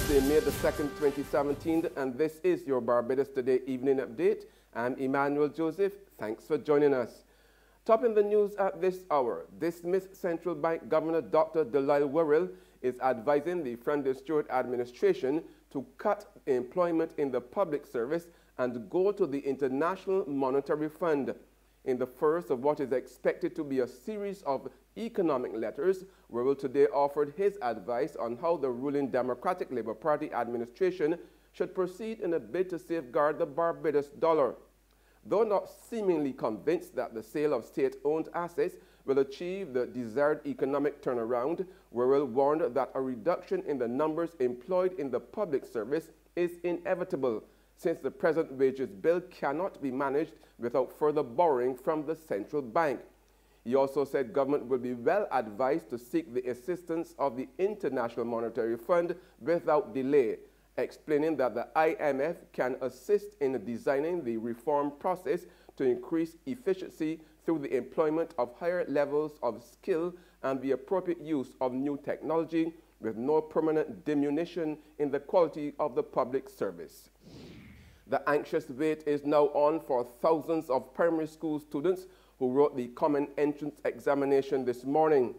Tuesday, May the 2nd, 2017, and this is your Barbados Today evening update. I'm Emmanuel Joseph. Thanks for joining us. Topping the news at this hour, dismissed Central Bank Governor Dr. Delisle Worrell is advising the Friendly Stewart administration to cut employment in the public service and go to the International Monetary Fund. In the first of what is expected to be a series of economic letters, Worrell today offered his advice on how the ruling Democratic Labour Party administration should proceed in a bid to safeguard the Barbados dollar. Though not seemingly convinced that the sale of state-owned assets will achieve the desired economic turnaround, Worrell warned that a reduction in the numbers employed in the public service is inevitable, since the present wages bill cannot be managed without further borrowing from the central bank. He also said government will be well advised to seek the assistance of the International Monetary Fund without delay, explaining that the IMF can assist in designing the reform process to increase efficiency through the employment of higher levels of skill and the appropriate use of new technology, with no permanent diminution in the quality of the public service. The anxious wait is now on for thousands of primary school students who wrote the common entrance examination this morning.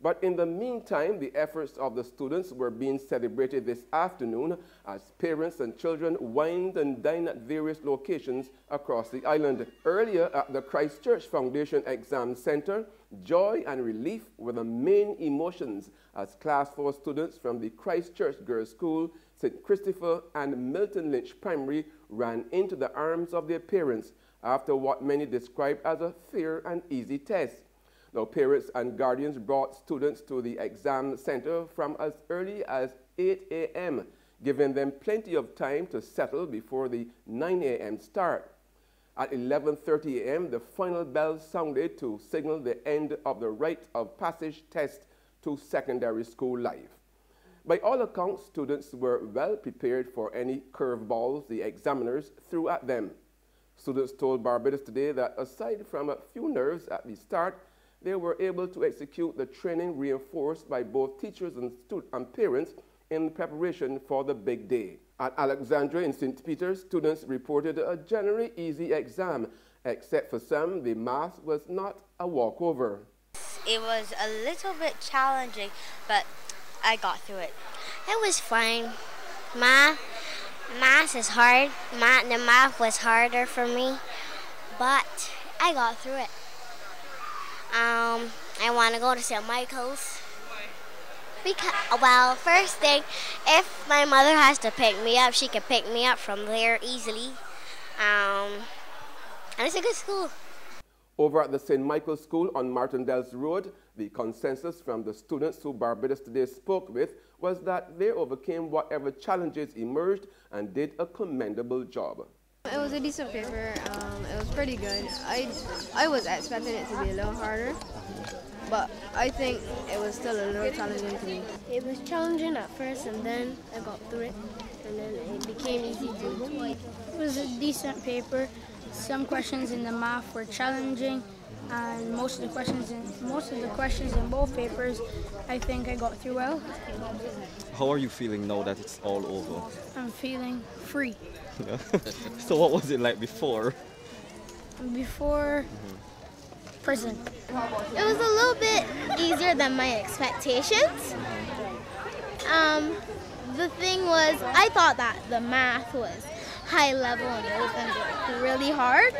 But in the meantime, the efforts of the students were being celebrated this afternoon as parents and children wined and dined at various locations across the island. Earlier at the Christchurch Foundation Exam Center, joy and relief were the main emotions as Class 4 students from the Christchurch Girls' School, St. Christopher and Milton Lynch Primary ran into the arms of their parents after what many described as a fair and easy test. Now, parents and guardians brought students to the exam center from as early as 8 a.m., giving them plenty of time to settle before the 9 a.m. start. At 11:30 a.m., the final bell sounded to signal the end of the rite of passage test to secondary school life. By all accounts, students were well prepared for any curveballs the examiners threw at them. Students told Barbados Today that aside from a few nerves at the start, they were able to execute the training reinforced by both teachers and parents in preparation for the big day. At Alexandria in St. Peter's, students reported a generally easy exam, except for some, the math was not a walkover. It was a little bit challenging, but I got through it. It was fine. Math is hard. The math was harder for me, but I got through it. I want to go to St. Michael's. Because, well, first thing, if my mother has to pick me up, she can pick me up from there easily. And it's a good school. Over at the St. Michael's School on Martindale's Road, the consensus from the students who Barbados Today spoke with was that they overcame whatever challenges emerged and did a commendable job. It was a decent paper. It was pretty good. I was expecting it to be a little harder, but I think it was still a little challenging to me. It was challenging at first, and then I got through it, and then it became easy to do. It was a decent paper. Some questions in the math were challenging, and most of the questions in both papers, I think I got through well. How are you feeling now that it's all over? I'm feeling free. Yeah. So what was it like before? Before prison. It was a little bit easier than my expectations. The thing was, I thought that the math was high level and it was going to be really hard,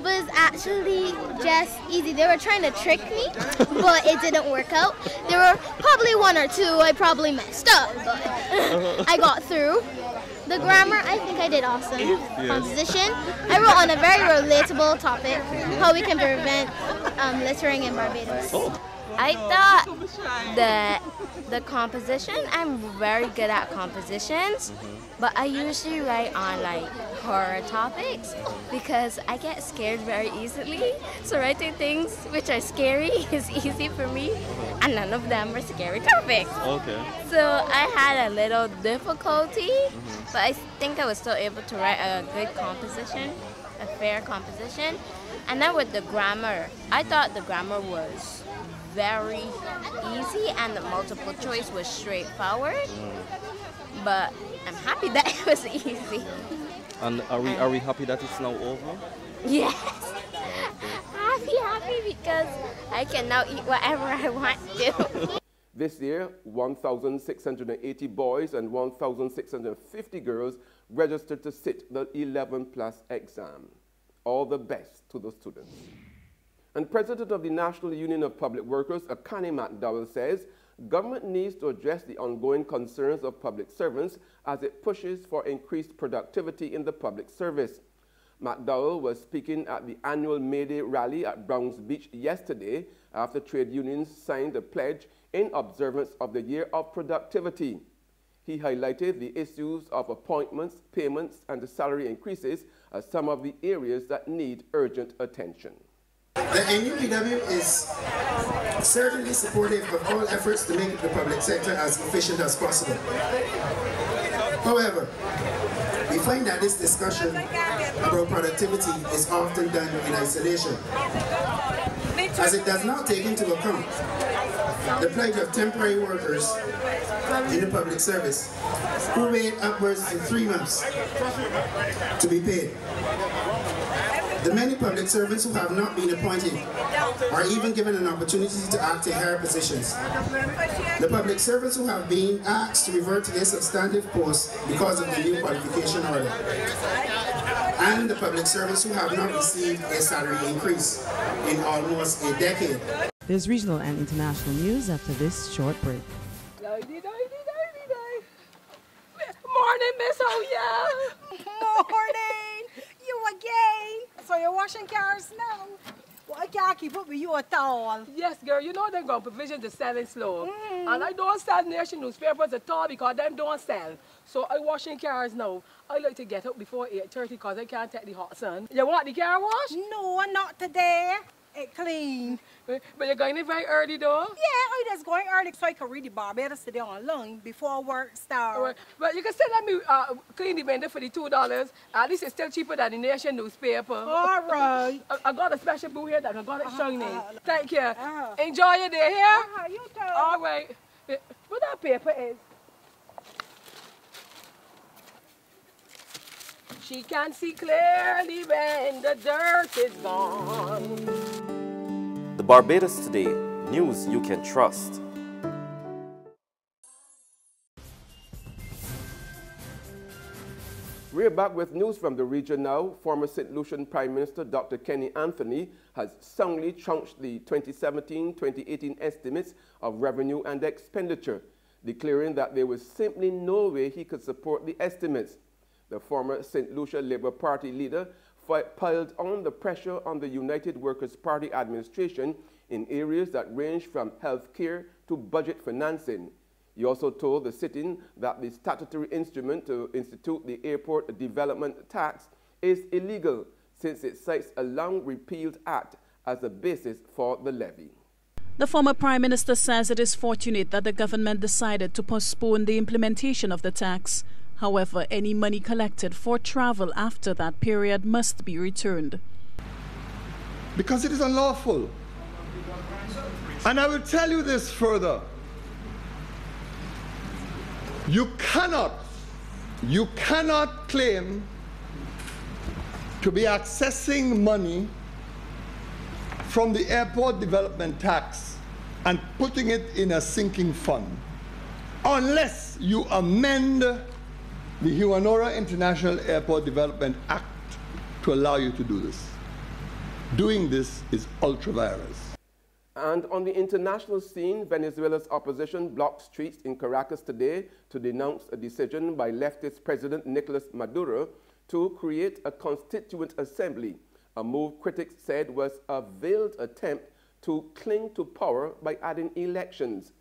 but it's actually just easy. They were trying to trick me, but it didn't work out. There were probably one or two I probably messed up, but I got through. The grammar, I think I did awesome. Yes. Composition, I wrote on a very relatable topic, how we can prevent littering in Barbados. Oh. I thought that the composition, I'm very good at compositions, but I usually write on like horror topics because I get scared very easily. So writing things which are scary is easy for me, and none of them are scary topics. Okay. So I had a little difficulty, but I think I was still able to write a good composition, a fair composition. And then with the grammar, I thought the grammar was very easy and the multiple choice was straightforward. But I'm happy that it was easy. And are we happy that it's now over? Yes. Happy because I can now eat whatever I want to. This year, 1,680 boys and 1,650 girls registered to sit the 11+ exam. All the best to the students. And President of the National Union of Public Workers, Akani McDowell, says government needs to address the ongoing concerns of public servants as it pushes for increased productivity in the public service. McDowell was speaking at the annual May Day rally at Browns Beach yesterday after trade unions signed a pledge in observance of the Year of Productivity. He highlighted the issues of appointments, payments, and the salary increases as some of the areas that need urgent attention. The NUPW is certainly supportive of all efforts to make the public sector as efficient as possible. However, we find that this discussion about productivity is often done in isolation, as it does not take into account the plight of temporary workers in the public service who wait upwards of 3 months to be paid. The many public servants who have not been appointed or even given an opportunity to act in higher positions. The public servants who have been asked to revert to their substantive posts because of the new qualification order. And the public servants who have not received a salary increase in almost a decade. There's regional and international news after this short break. Morning, Miss Oya. Morning. You again. So you're washing cars now? Well, I can't keep up with you at all. Yes, girl. You know they're going to provision to selling slow. And I don't sell nation newspapers at all because them don't sell. So I washing cars now. I like to get up before 8:30 because I can't take the hot sun. You want the car wash? No, not today. It clean. But you're going in very early though? Yeah, I just going early so I can read the Barbados today online before work starts. Right. But you can still let me clean the window for the $2. At least it's still cheaper than the nation newspaper. All right. I got a special boo here that I got it shining. Thank you. Enjoy your day here. You too. All right. What that paper is? She can see clearly when the dirt is gone. The Barbados Today, news you can trust. We're back with news from the region now. Former St. Lucian Prime Minister Dr. Kenny Anthony has soundly trunched the 2017-2018 estimates of revenue and expenditure, declaring that there was simply no way he could support the estimates. The former St. Lucia Labour Party leader piled on the pressure on the United Workers' Party administration in areas that range from health care to budget financing. He also told the sitting that the statutory instrument to institute the airport development tax is illegal since it cites a long repealed act as a basis for the levy. The former Prime Minister says it is fortunate that the government decided to postpone the implementation of the tax. However, any money collected for travel after that period must be returned. Because it is unlawful. And I will tell you this further. You cannot claim to be accessing money from the airport development tax and putting it in a sinking fund unless you amend the Huanora International Airport Development Act to allow you to do this. Doing this is ultra-virus. And on the international scene, Venezuela's opposition blocked streets in Caracas today to denounce a decision by leftist President Nicolas Maduro to create a constituent assembly, a move critics said was a veiled attempt to cling to power by adding elections.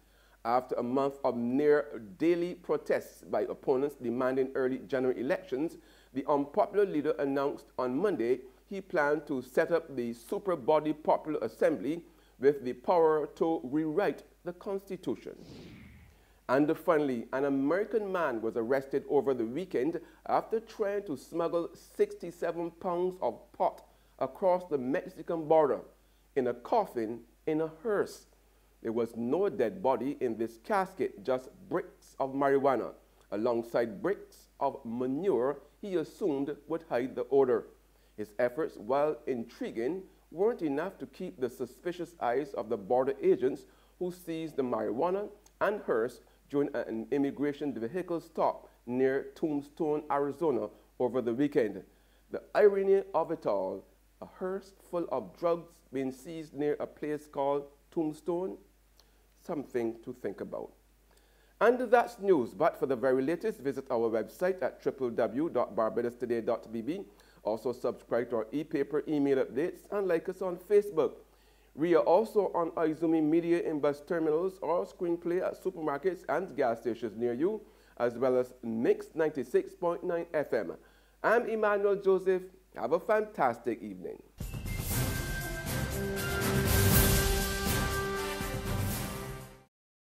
After a month of near-daily protests by opponents demanding early January elections, the unpopular leader announced on Monday he planned to set up the Super Body Popular Assembly with the power to rewrite the Constitution. And finally, an American man was arrested over the weekend after trying to smuggle 67 pounds of pot across the Mexican border in a coffin in a hearse. There was no dead body in this casket, just bricks of marijuana, alongside bricks of manure he assumed would hide the odor. His efforts, while intriguing, weren't enough to keep the suspicious eyes of the border agents who seized the marijuana and hearse during an immigration vehicle stop near Tombstone, Arizona over the weekend. The irony of it all, a hearse full of drugs being seized near a place called Tombstone, something to think about. And that's news, but for the very latest, visit our website at www.barbadostoday.bb. Also subscribe to our e-paper email updates and like us on Facebook. We are also on Izumi Media in bus terminals or screenplay at supermarkets and gas stations near you, as well as Mix 96.9 FM. I'm Emmanuel Joseph. Have a fantastic evening.